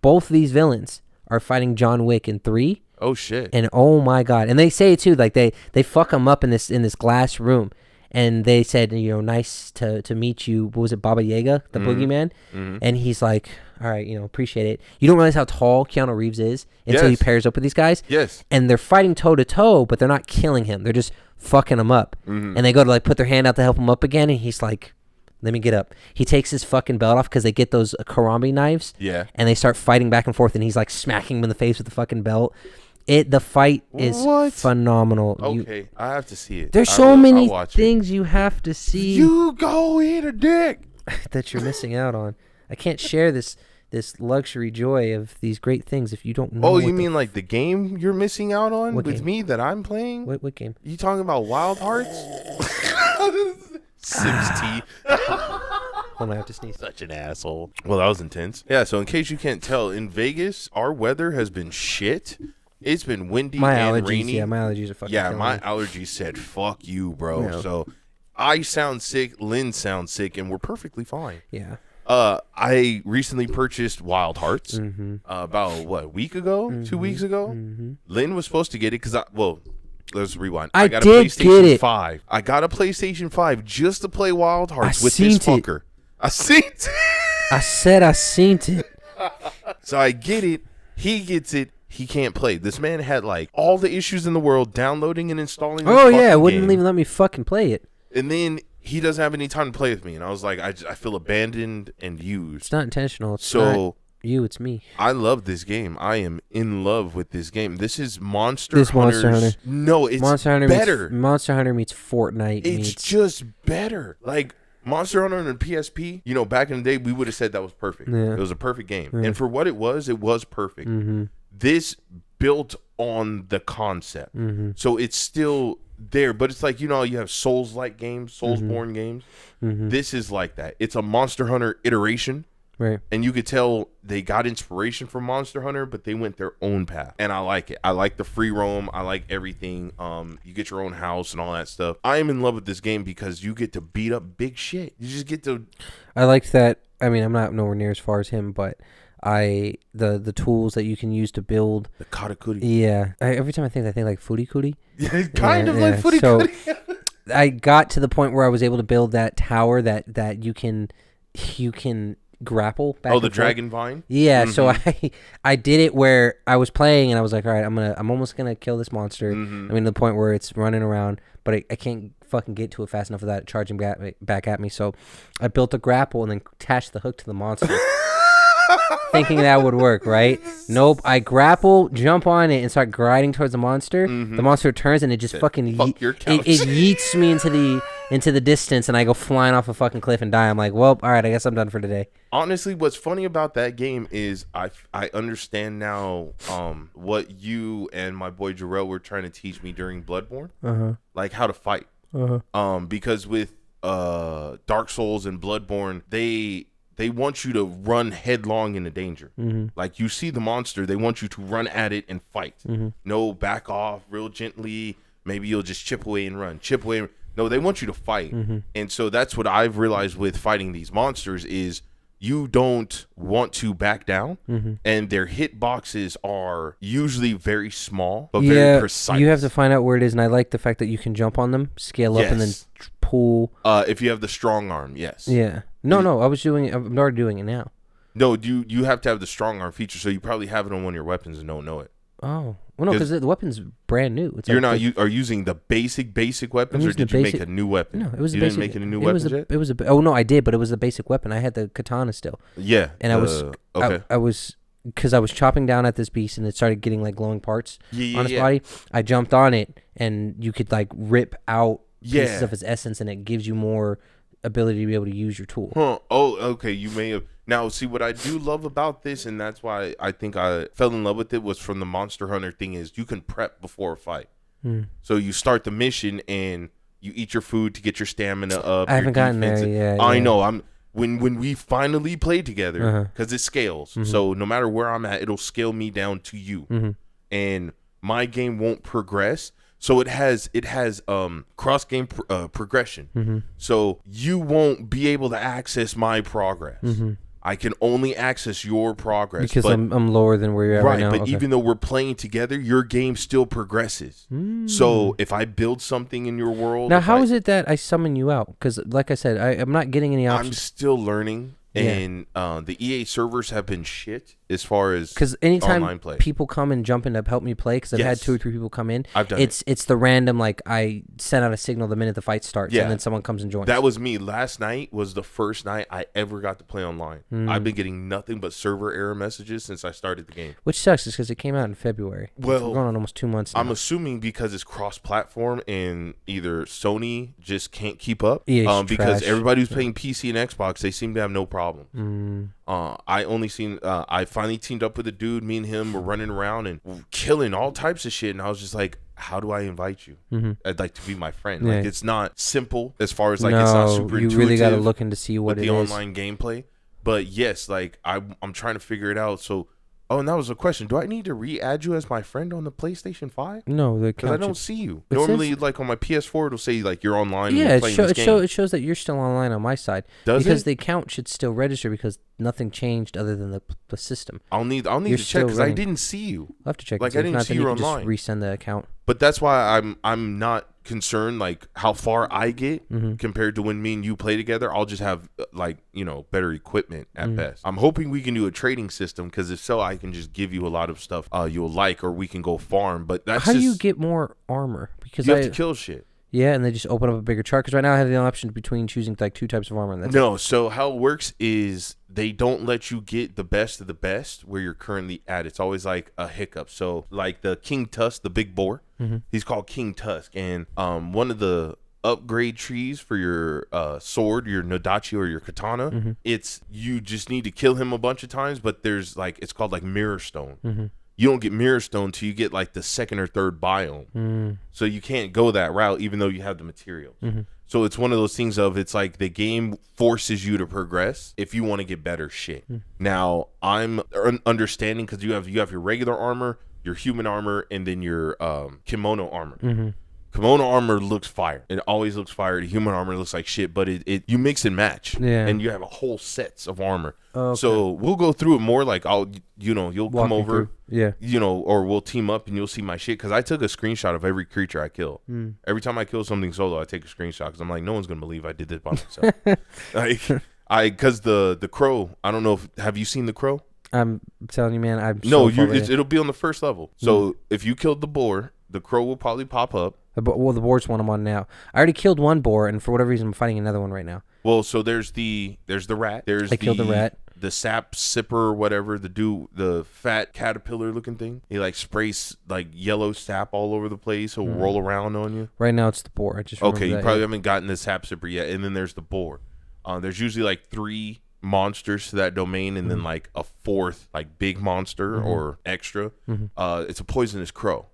both of these villains are fighting John Wick in 3. Oh, shit. And oh my God. And they say it too, like they fuck him up in this glass room. And they said, nice to meet you. What was it, Baba Yaga, the boogeyman? And he's like, all right, appreciate it. You don't realize how tall Keanu Reeves is until he pairs up with these guys. Yes. And they're fighting toe to toe, but they're not killing him. They're just fucking him up. And they go to like put their hand out to help him up again, and he's like, let me get up. He takes his fucking belt off because they get those karambit knives. Yeah. And they start fighting back and forth, and he's like smacking him in the face with the fucking belt. The fight is phenomenal. Okay, I have to see it. There's so many things you have to see. You go eat a dick that you're missing out on. I can't share this luxury joy of these great things if you don't know. Oh, you mean like the game you're missing out on with me that I'm playing? What game? You talking about Wild Hearts? Sims T. Hold on, I have to sneeze. Such an asshole. Well, that was intense. Yeah, so in case you can't tell, in Vegas, our weather has been shit. It's been windy and rainy. Yeah, my allergies are fucking killing my me. allergies said, fuck you, bro. Yeah. So I sound sick, Lynn sounds sick, and we're perfectly fine. Yeah. I recently purchased Wild Hearts about, a week ago? 2 weeks ago? Lynn was supposed to get it because let's rewind. I got a PlayStation 5. I got a PlayStation 5 just to play Wild Hearts with this fucker. I seen it. I said I seen it. So I get it. He gets it. He can't play. This man had like all the issues in the world downloading and installing. Oh yeah, wouldn't even let me fucking play it. And then he doesn't have any time to play with me, and I was like, I feel abandoned and used. It's not intentional. It's not you. It's me. I love this game. I am in love with this game. This is Monster Hunter. No, it's Monster Hunter better. Monster Hunter meets Fortnite. It's just better. Like Monster Hunter and PSP. Back in the day, we would have said that was perfect. Yeah. It was a perfect game, and for what it was perfect. This built on the concept. So it's still there, but it's like, you have Souls-like games, Soulsborne games. This is like that. It's a Monster Hunter iteration. Right. And you could tell they got inspiration from Monster Hunter, but they went their own path. And I like it. I like the free roam. I like everything. You get your own house and all that stuff. I am in love with this game because you get to beat up big shit. You just get to... I liked that. I mean, I'm not nowhere near as far as him, but... the tools that you can use to build the katakuri. Yeah, every time I think like furikuri. Kind of like furikuri. So I got to the point where I was able to build that tower that you can grapple back Oh, and the forth. dragon vine? Yeah, so I did it where I was playing and I was like, all right, I'm almost gonna kill this monster. I mean, the point where it's running around, but I can't fucking get to it fast enough without it charging back at me. So I built a grapple and then attached the hook to the monster. Thinking that would work, right? Nope. I grapple, jump on it, and start gliding towards the monster. The monster turns and it just fucking your couch. it yeets me into the distance, and I go flying off a fucking cliff and die. I'm like, well, all right, I guess I'm done for today. Honestly, what's funny about that game is I understand now what you and my boy Jarrell were trying to teach me during Bloodborne, like how to fight. Because with Dark Souls and Bloodborne, they want you to run headlong into danger. Like you see the monster, they want you to run at it and fight. No, back off real gently. Maybe you'll just chip away and run. Chip away. No, they want you to fight. And so that's what I've realized with fighting these monsters is you don't want to back down, and their hit boxes are usually very small but very precise. You have to find out where it is, and I like the fact that you can jump on them, scale up, and then pull. If you have the strong arm, yes. Yeah. No, I'm already doing it now. No, you have to have the strong arm feature, so you probably have it on one of your weapons and don't know it. Oh. Well, no, because the weapon's brand new. It's you're like are using the basic weapons, or did you make a new weapon? No, it was you the basic. Didn't make it a new weapon yet? It was oh no, I did, but it was the basic weapon. I had the katana still. Yeah, and I was because I was chopping down at this beast, and it started getting like glowing parts on its body. I jumped on it, and you could like rip out pieces of its essence, and it gives you more ability to be able to use your tool. Oh, okay. You may have. Now, see, what I do love about this, and that's why I think I fell in love with it, was from the Monster Hunter thing, is you can prep before a fight. So you start the mission, and you eat your food to get your stamina up. I haven't gotten there yet. I know. When we finally play together, because it scales. So no matter where I'm at, it'll scale me down to you. And my game won't progress. So it has cross game progression. So you won't be able to access my progress. I can only access your progress because I'm lower than where you're at right now. But even though we're playing together, your game still progresses. So if I build something in your world, now how is it that I summon you out? Because like I said, I'm not getting any options. I'm still learning. And the EA servers have been shit as far as because anytime online play. People come and jump in to help me play, because I've had 2 or 3 people come in. I've done it's the random, like I send out a signal the minute the fight starts, and then someone comes and joins. That was me. Last night was the first night I ever got to play online. I've been getting nothing but server error messages since I started the game. Which sucks, is because it came out in February. Well, we're going on almost 2 months now. I'm assuming because it's cross-platform and either Sony just can't keep up, because everybody who's playing PC and Xbox, they seem to have no problems. I finally teamed up with a dude. Me and him were running around and killing all types of shit, and I was just like, how do I invite you? I'd like to be my friend. Like, it's not simple as far as like it's not super intuitive. You really got to look into see what it is. The online gameplay. But yes, like I'm trying to figure it out. So and that was a question. Do I need to re-add you as my friend on the PlayStation 5? No, because I don't see you. Normally, like on my PS4, it'll say like you're online. Yeah, and you're playing this game. It shows that you're still online on my side. Because the account should still register because nothing changed other than the system. I'll need to check because I didn't see you. I'll have to check. Like I didn't see you online. Just resend the account. But that's why I'm not concerned like how far I get compared to when me and you play together. I'll just have like better equipment at best. I'm hoping we can do a trading system, because if so, I can just give you a lot of stuff you'll like, or we can go farm. But that's how do you get more armor? Because you have to kill shit. Yeah, and they just open up a bigger chart. Because right now I have the option between choosing like 2 types of armor. And that's so how it works is they don't let you get the best of the best where you're currently at. It's always like a hiccup. So like the King Tusk, the big boar, he's called King Tusk. And one of the upgrade trees for your sword, your Nodachi or your katana, it's you just need to kill him a bunch of times. But there's like, it's called like Mirror Stone. You don't get Mirror Stone till you get like the 2nd or 3rd biome. So you can't go that route even though you have the materials. So it's one of those things of, it's like the game forces you to progress if you want to get better shit. Now I'm understanding, because you have your regular armor, your human armor, and then your kimono armor. Kimono armor looks fire. It always looks fire. The human armor looks like shit, but it you mix and match. Yeah. And you have a whole sets of armor. Okay. So we'll go through it more. Like you'll come over. Yeah. Or we'll team up and you'll see my shit. Because I took a screenshot of every creature I kill. Every time I kill something solo, I take a screenshot, because I'm like, no one's gonna believe I did this by myself. Like Because the Crow, I don't know if, have you seen the Crow? I'm telling you, man. It'll be on the first level. So if you killed the boar, the Crow will probably pop up. Well, the boar's one I'm on now. I already killed one boar, and for whatever reason, I'm fighting another one right now. Well, so there's the rat. I killed the rat. The sap sipper or whatever, the fat caterpillar looking thing. He like sprays like yellow sap all over the place. He'll roll around on you. Right now it's the boar. I just okay. You probably haven't gotten the sap sipper yet. And then there's the boar. There's usually like 3 monsters to that domain, and then like a 4th like big monster or extra. It's a poisonous crow.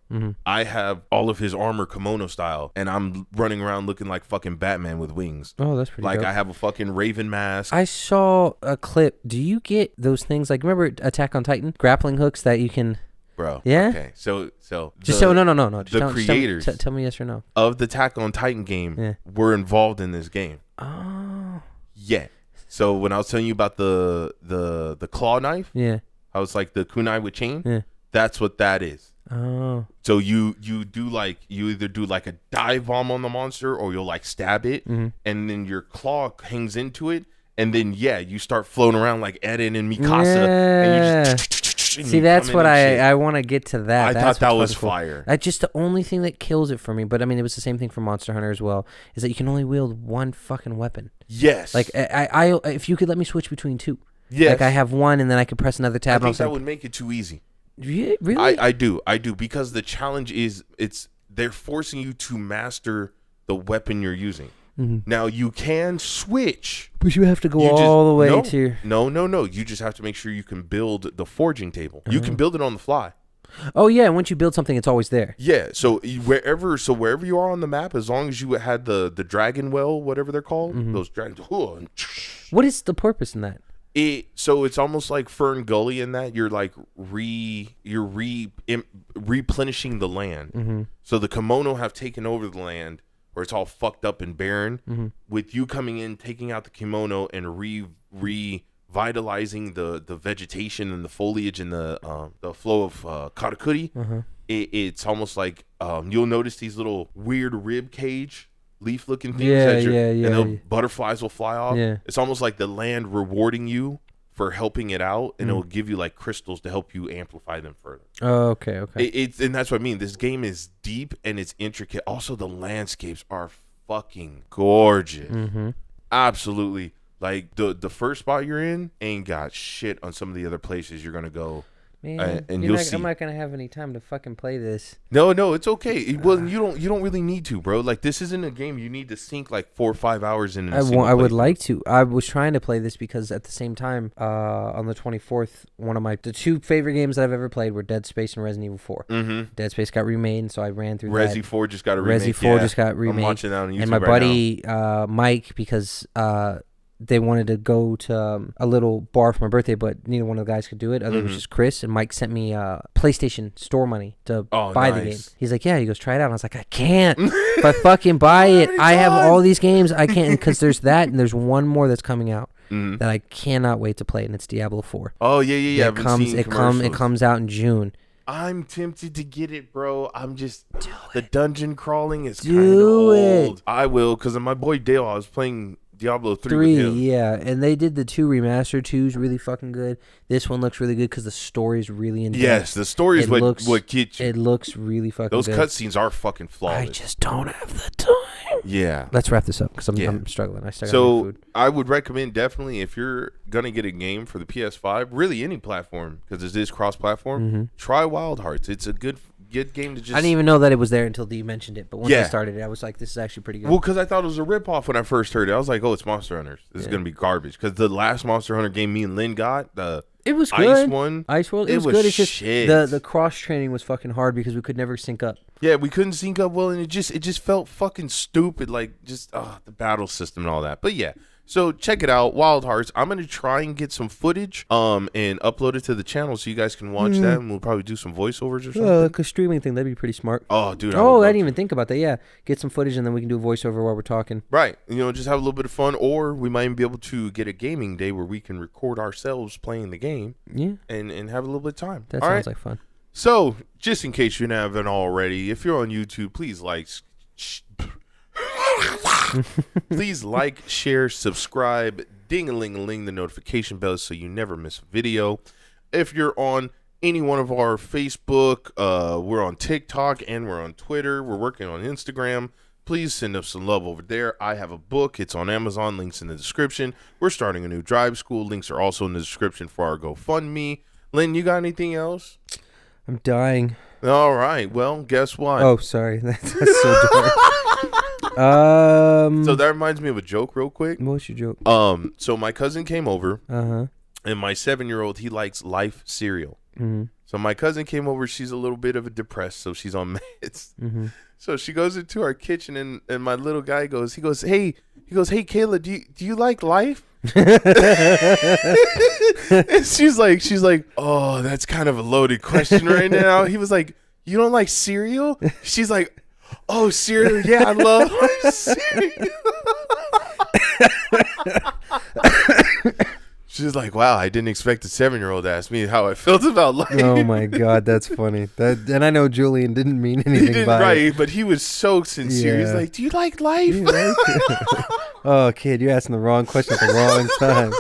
I have all of his armor kimono style, and I'm running around looking like fucking Batman with wings. Oh, that's pretty dope. I have a fucking raven mask. I saw a clip. Do you get those things like, remember Attack on Titan grappling hooks that you can? Bro. Yeah. Okay. So no. Just the creators tell me yes or no of the Attack on Titan game were involved in this game. Oh. Yeah. So when I was telling you about the claw knife, I was like the kunai with chain. That's what that is. Oh. So you either do like a dive bomb on the monster, or you'll like stab it, and then your claw hangs into it, and then you start floating around like Eren and Mikasa, and you just see, that's what I want to get to that. I thought that was fire. That's just the only thing that kills it for me. But I mean, it was the same thing for Monster Hunter as well. Is that you can only wield one fucking weapon. Yes. Like I if you could let me switch between 2. Yes. Like I have one, and then I could press another tab. I think that would make it too easy. Really? I do because the challenge is they're forcing you to master the weapon you're using. Now you can switch, but you have to go all the way to. No. You just have to make sure you can build the forging table. You can build it on the fly. Oh yeah, once you build something, it's always there. Yeah. So wherever you are on the map, as long as you had the dragon well, whatever they're called, those dragons. What is the purpose in that? So it's almost like Fern Gully in that you're like replenishing the land. So the kimono have taken over the land where it's all fucked up and barren. With you coming in, taking out the kimono and revitalizing the vegetation and the foliage and the flow of karakuri. It's almost like you'll notice these little weird rib cage leaf looking things and the butterflies will fly off. It's almost like the land rewarding you for helping it out, and it'll give you like crystals to help you amplify them further. Oh, okay. And that's what I mean. This game is deep and it's intricate. Also, the landscapes are fucking gorgeous. Absolutely. Like the first spot you're in ain't got shit on some of the other places you're gonna go. Man, and you'll see. I'm not gonna have any time to fucking play this. No, it's okay. Well, you don't really need to, bro. Like, this isn't a game you need to sink like 4 or 5 hours in. I would like to. I was trying to play this because at the same time, on the 24th, the 2 favorite games that I've ever played were Dead Space and Resident Evil 4. Dead Space got remade, so I ran through Resi 4 just got a remake. Resi 4 just got remade. I'm watching that on YouTube and my right buddy Mike, because they wanted to go to a little bar for my birthday, but neither one of the guys could do it. Other was just Chris, and Mike sent me PlayStation store money to buy the game. He's like, yeah, he goes, try it out. And I was like, I can't. If I fucking buy it, I have all these games. I can't, because there's that, and there's one more that's coming out that I cannot wait to play, and it's Diablo 4. Oh, yeah. It comes out in June. I'm tempted to get it, bro. The dungeon crawling is kind of old. I will, because of my boy Dale. I was playing Diablo 3 with him. Yeah, and they did the 2 remastered. 2's really fucking good. This one looks really good because the story's really in depth. Yes, the story is what gets you. It looks really fucking good. Those cutscenes are fucking flawless. I just don't have the time. Yeah. Let's wrap this up because I'm struggling. I still got food. I would recommend definitely, if you're going to get a game for the PS5, really any platform, because it is cross-platform, try Wild Hearts. It's a good game to just... I didn't even know that it was there until you mentioned it, but once I started it, I was like, this is actually pretty good. Well, because I thought it was a ripoff when I first heard it. I was like, oh, it's Monster Hunters. This is going to be garbage. Because the last Monster Hunter game me and Lynn got, it was Ice good. one. Ice World, it was good. It's just the cross-training was fucking hard because we could never sync up. Yeah, we couldn't sync up well, and it just felt fucking stupid, like just the battle system and all that. But yeah, so check it out, Wild Hearts. I'm gonna try and get some footage and upload it to the channel so you guys can watch that, and we'll probably do some voiceovers or something. Like a streaming thing, that'd be pretty smart. Oh, dude. I didn't even think about that. Yeah, get some footage and then we can do a voiceover while we're talking. Right, just have a little bit of fun, or we might even be able to get a gaming day where we can record ourselves playing the game. Yeah, and have a little bit of time. That sounds like fun. So, just in case you haven't already, if you're on YouTube, please like. Please like, share, subscribe, ding-a-ling-a-ling the notification bell so you never miss a video. If you're on any one of our Facebook, we're on TikTok, and we're on Twitter. We're working on Instagram. Please send us some love over there. I have a book. It's on Amazon. Links in the description. We're starting a new drive school. Links are also in the description for our GoFundMe. Lynn, you got anything else? I'm dying. All right. Well, guess what? Oh, sorry. That's so dark. So that reminds me of a joke real quick. What's your joke? So my cousin came over. Uh-huh. And my 7-year-old, he likes Life cereal. Mm-hmm. So my cousin came over. She's a little bit of a depressed, so she's on meds. Mm-hmm. So she goes into our kitchen, and my little guy goes, hey, Kayla, do you like Life? And she's like, oh, that's kind of a loaded question right now. He was like, you don't like cereal? She's like, oh, cereal, yeah, I love cereal. She's like, wow, I didn't expect a 7-year-old to ask me how I felt about life. Oh my God, that's funny. And I know Julian didn't mean anything by it. But he was so sincere. Yeah. He's like, do you like Life? You like oh, kid, you're asking the wrong question at the wrong time.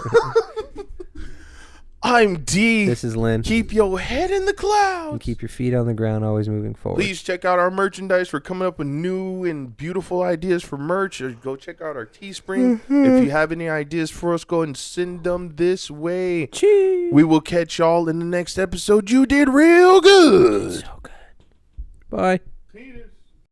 I'm D. This is Lynn. Keep your head in the clouds. And keep your feet on the ground, always moving forward. Please check out our merchandise. We're coming up with new and beautiful ideas for merch. Go check out our Teespring. If you have any ideas for us, go and send them this way. Cheese. We will catch y'all in the next episode. You did real good. So good. Bye.